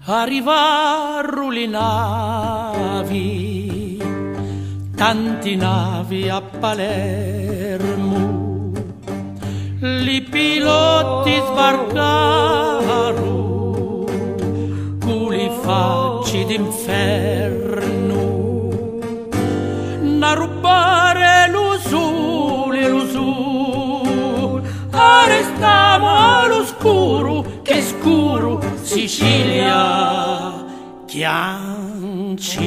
Arrivarono le navi, tanti navi a Palermo, i piloti sbarcarono con le facce d'inferno, a rubare lo sole, arrestiamo all'oscuro, che scuro Sicilia chianci.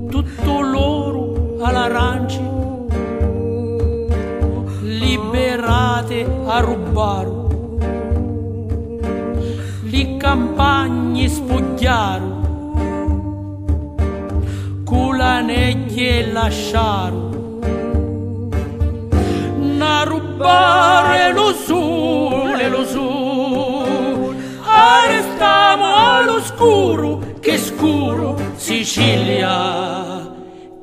Tutto l'oro all'aranci, liberate a rubare, le campagne spogliaro, con la neglie lasciaro, a rubare lo sole, arrestiamo all'oscuro, che scuro Sicilia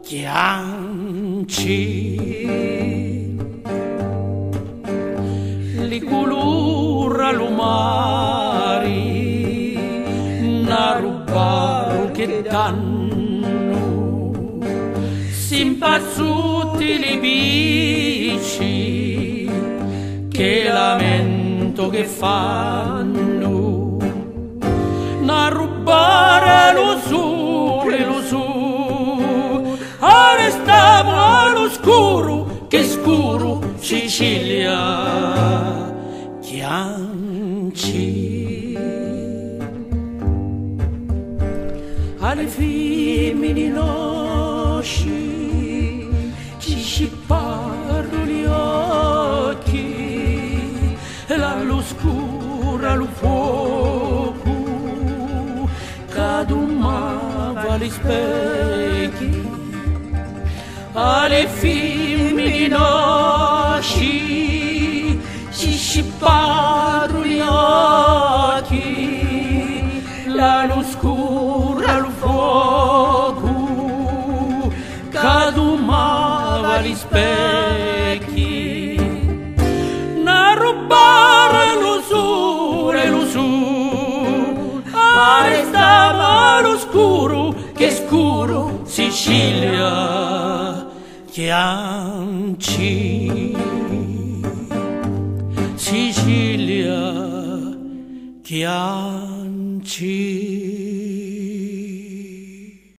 chianci. Li colora lo mare, a rubare che danno, si impazzuti le bici, che lamento che fanno, a rubare lo sole, arrestiamo all'oscuro, che scuro Sicilia chianci. Alle femmine nostri ci scipparono gli occhi, l'all'oscura lo fuoco cadumava gli specchi. Alle femmine nostri ci scipparono gli occhi, l'all'oscura lo fuoco cadumava gli specchi, a rubare lo sole, arrestiamo all'oscuro, che scuro Sicilia chianci. Sicilia chianci.